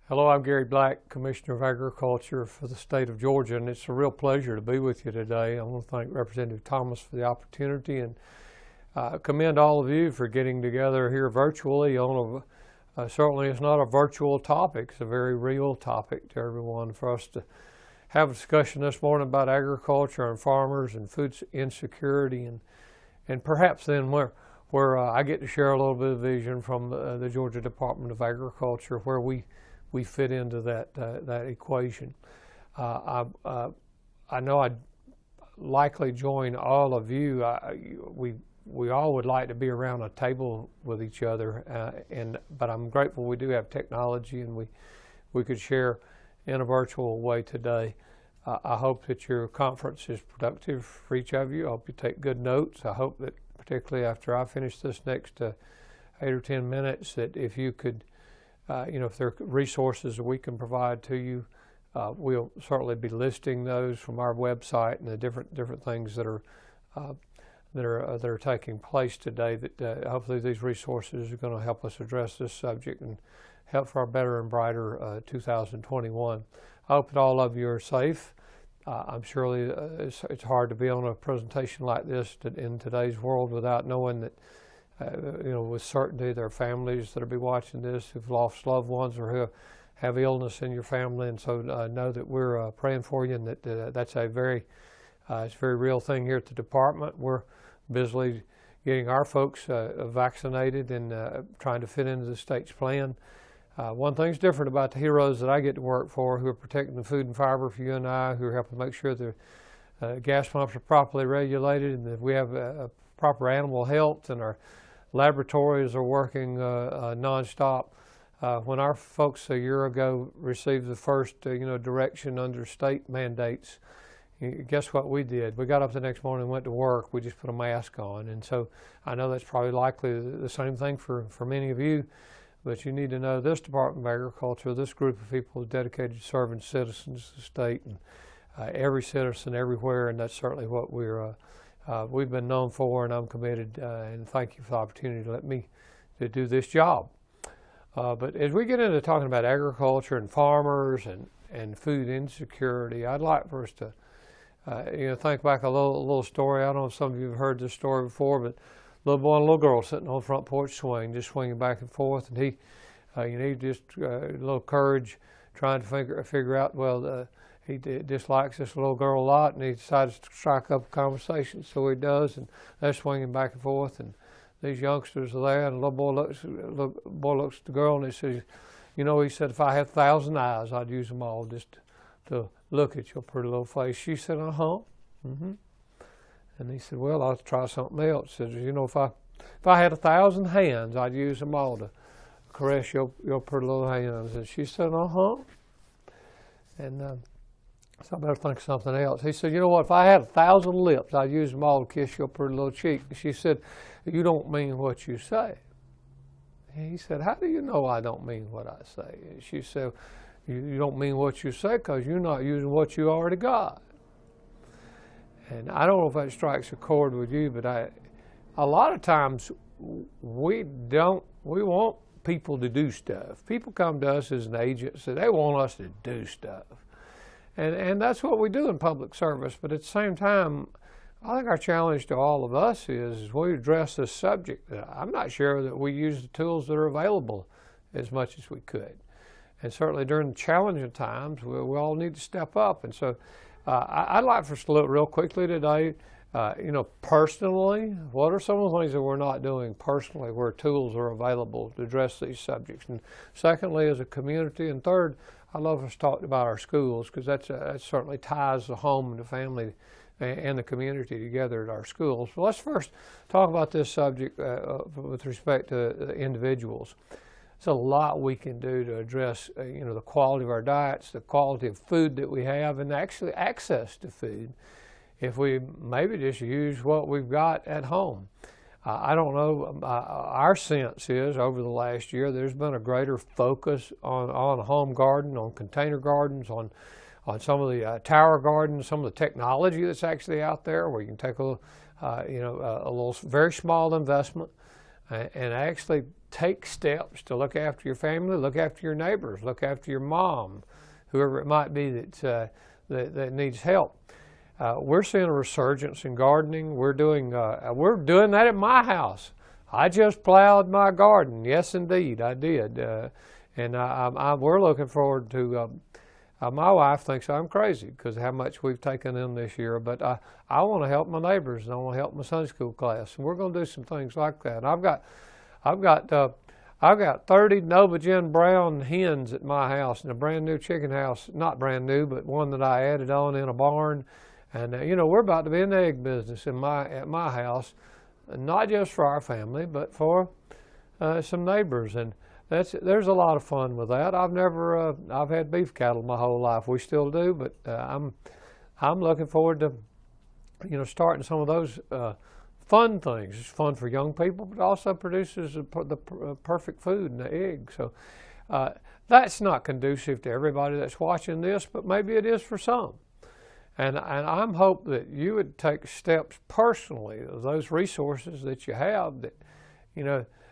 Hello, I'm Gary Black, Commissioner of Agriculture for the state of Georgia, and it's a real pleasure to be with you today. I want to thank Representative Thomas for the opportunity and commend all of you for getting together here virtually on certainly it's not a virtual topic, it's a very real topic to everyone for us to have a discussion this morning about agriculture and farmers and food insecurity and perhaps then where I get to share a little bit of vision from the Georgia Department of Agriculture where we fit into that equation. I know I'd likely join all of you. We all would like to be around a table with each other, but I'm grateful we do have technology and we could share in a virtual way today. I hope that your conference is productive for each of you. I hope you take good notes. I hope that particularly after I finish this next 8 or 10 minutes that if you could if there are resources that we can provide to you, we'll certainly be listing those from our website and the different things that are taking place today. That hopefully these resources are going to help us address this subject and help for our better and brighter 2021. I hope that all of you are safe. I'm surely it's hard to be on a presentation like this in today's world without knowing that. With certainty, there are families that will be watching this who've lost loved ones or who have illness in your family, and so know that we're praying for you, and that that's a very real thing here at the department. We're busily getting our folks vaccinated and trying to fit into the state's plan. One thing's different about the heroes that I get to work for, who are protecting the food and fiber for you and I, who are helping make sure the gas pumps are properly regulated and that we have proper animal health and our laboratories are working nonstop. When our folks a year ago received the first, direction under state mandates, guess what we did? We got up the next morning and went to work. We just put a mask on. And so I know that's probably likely the same thing for many of you, but you need to know this Department of Agriculture, this group of people is dedicated to serving citizens of the state and every citizen everywhere, and that's certainly what we've been known for, and I'm committed, and thank you for the opportunity to let me to do this job. But as we get into talking about agriculture and farmers and food insecurity, I'd like for us to, think back a little story. I don't know if some of you have heard this story before, but a little boy and a little girl sitting on the front porch just swinging back and forth, and he just a little courage trying to figure out, he dislikes this little girl a lot, and he decides to strike up a conversation. So he does, and they're swinging back and forth, and these youngsters are there, and the little boy looks at the girl, and he says, he said, if I had 1,000 eyes, I'd use them all just to look at your pretty little face. She said, mm-hmm. And he said, well, I'll try something else. He says, if I had 1,000 hands, I'd use them all to caress your pretty little hands. And she said, And so I better think of something else. He said, if I had 1,000 lips, I'd use them all to kiss your pretty little cheek. She said, you don't mean what you say. He said, how do you know I don't mean what I say? She said, you don't mean what you say because you're not using what you already got. And I don't know if that strikes a chord with you, but a lot of times we want people to do stuff. People come to us as an agency. They want us to do stuff. And that's what we do in public service. But at the same time, I think our challenge to all of us is we address this subject. I'm not sure that we use the tools that are available as much as we could. And certainly during the challenging times, we all need to step up. And so I'd like for us to look real quickly today, personally, what are some of the things that we're not doing personally where tools are available to address these subjects? And secondly, as a community. And third, I love us to talk about our schools because that certainly ties the home and the family and the community together at our schools. So let's first talk about this subject with respect to individuals. There's a lot we can do to address, the quality of our diets, the quality of food that we have, and actually access to food if we maybe just use what we've got at home. I don't know, our sense is over the last year there's been a greater focus on home garden, on container gardens, on some of the tower gardens, some of the technology that's actually out there where you can take a little very small investment and actually take steps to look after your family, look after your neighbors, look after your mom, whoever it might be that needs help. We're seeing a resurgence in gardening. We're doing that at my house. I just plowed my garden. Yes, indeed, I did. And we're looking forward to. My wife thinks I'm crazy because of how much we've taken in this year. But I want to help my neighbors, and I want to help my Sunday school class. And we're going to do some things like that. And I've got 30 Nova-Gen brown hens at my house, and a brand new chicken house. Not brand new, but one that I added on in a barn. And we're about to be in the egg business at my house, not just for our family, but for some neighbors. And there's a lot of fun with that. I've had beef cattle my whole life. We still do, but I'm looking forward to starting some of those fun things. It's fun for young people, but also produces the perfect food and the egg. So that's not conducive to everybody that's watching this, but maybe it is for some. And I'm hope that you would take steps personally of those resources that you have that,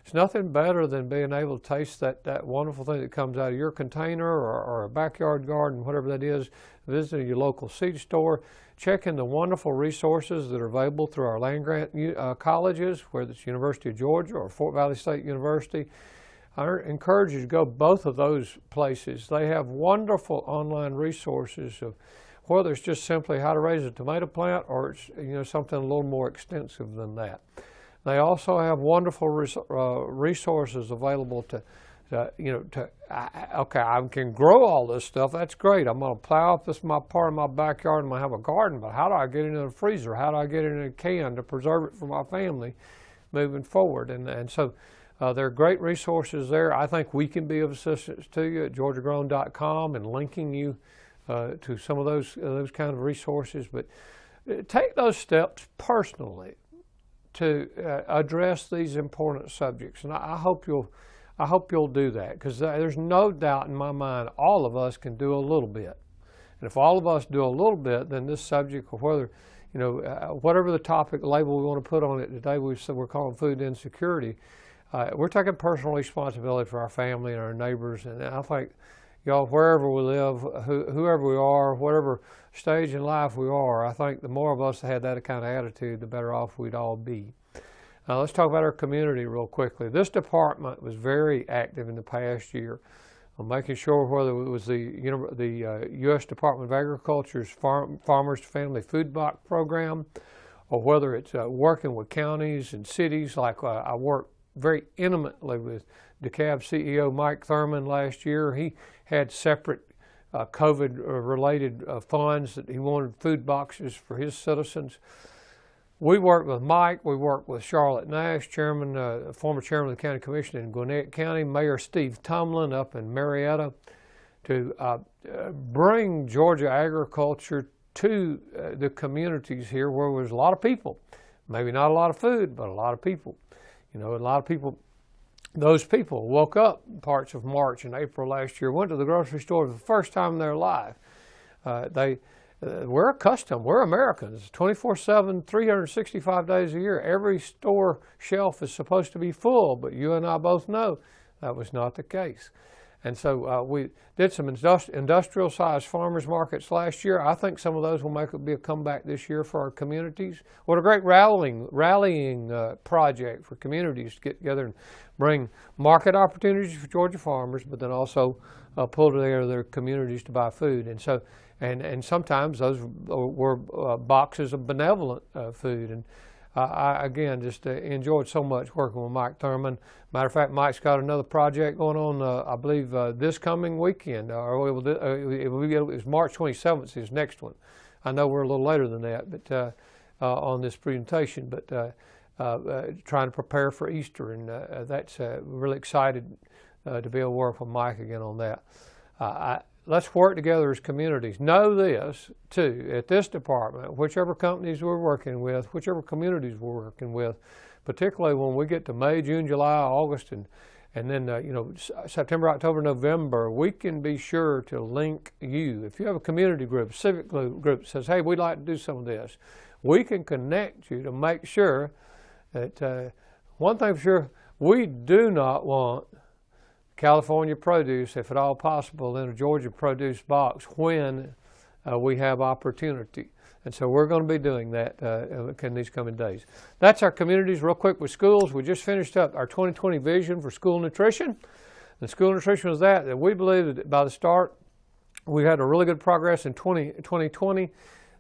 it's nothing better than being able to taste that wonderful thing that comes out of your container or a backyard garden, whatever that is, visiting your local seed store, checking the wonderful resources that are available through our land-grant colleges, whether it's University of Georgia or Fort Valley State University. I encourage you to go both of those places. They have wonderful online resources of whether it's just simply how to raise a tomato plant or it's something a little more extensive than that. They also have wonderful resources available okay, I can grow all this stuff. That's great. I'm going to plow up my part of my backyard. I'm going to have a garden, but how do I get it in a freezer? How do I get it in a can to preserve it for my family moving forward? And so there are great resources there. I think we can be of assistance to you at georgiagrown.com and linking you to some of those kind of resources. But take those steps personally to address these important subjects, and I hope you'll do that, because there's no doubt in my mind all of us can do a little bit, and if all of us do a little bit, then this subject, or whether whatever the topic label we want to put on it today, we're calling food insecurity. We're taking personal responsibility for our family and our neighbors, and I think y'all, wherever we live, whoever we are, whatever stage in life we are, I think the more of us that had that kind of attitude, the better off we'd all be. Let's talk about our community real quickly. This department was very active in the past year, making sure whether it was the U.S. Department of Agriculture's Farmers to Family Food Box program, or whether it's working with counties and cities. Like I worked very intimately with DeKalb CEO Mike Thurman last year. He had separate COVID-related funds that he wanted food boxes for his citizens. We worked with Mike. We worked with Charlotte Nash, former chairman of the county commission in Gwinnett County, Mayor Steve Tumlin up in Marietta, to bring Georgia agriculture to the communities here where there's a lot of people. Maybe not a lot of food, but a lot of people. A lot of people. Those people woke up parts of March and April last year, went to the grocery store for the first time in their life. We're accustomed, we're Americans, 24/7, 365 days a year. Every store shelf is supposed to be full, but you and I both know that was not the case. And so we did some industrial-sized farmers markets last year. I think some of those will be a comeback this year for our communities. What a great rallying project for communities to get together and bring market opportunities for Georgia farmers, but then also pull together their communities to buy food. And so, and sometimes those were boxes of benevolent food. And I again just enjoyed so much working with Mike Thurman. Matter of fact, Mike's got another project going on, I believe, this coming weekend. It's March 27th is his next one. I know we're a little later than that, but on this presentation, but trying to prepare for Easter, and that's really excited to be able to work with Mike again on that. Let's work together as communities. Know this, too, at this department, whichever companies we're working with, whichever communities we're working with, particularly when we get to May, June, July, August, and then September, October, November, we can be sure to link you. If you have a community group, a civic group that says, hey, we'd like to do some of this, we can connect you to make sure that one thing for sure, We do not want California produce, if at all possible, in a Georgia produce box when we have opportunity. And so we're going to be doing that in these coming days. That's our communities. Real quick with schools, we just finished up our 2020 vision for school nutrition. And school nutrition was that we believe that by the start, we had a really good progress in 2020,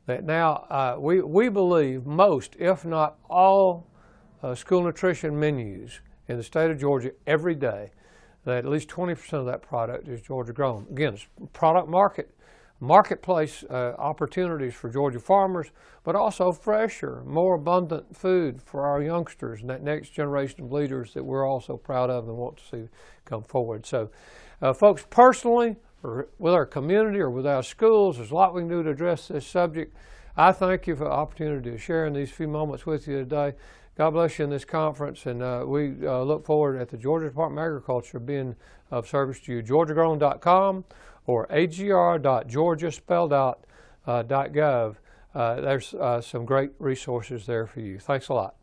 that now we believe most, if not all, school nutrition menus in the state of Georgia every day, that at least 20% of that product is Georgia grown. Again, it's product marketplace opportunities for Georgia farmers, but also fresher, more abundant food for our youngsters and that next generation of leaders that we're also proud of and want to see come forward. So folks, personally, or with our community or with our schools, there's a lot we can do to address this subject. I thank you for the opportunity to share in these few moments with you today. God bless you in this conference, and we look forward at the Georgia Department of Agriculture being of service to you. GeorgiaGrown.com or agr.georgia spelled out .gov. There's some great resources there for you. Thanks a lot.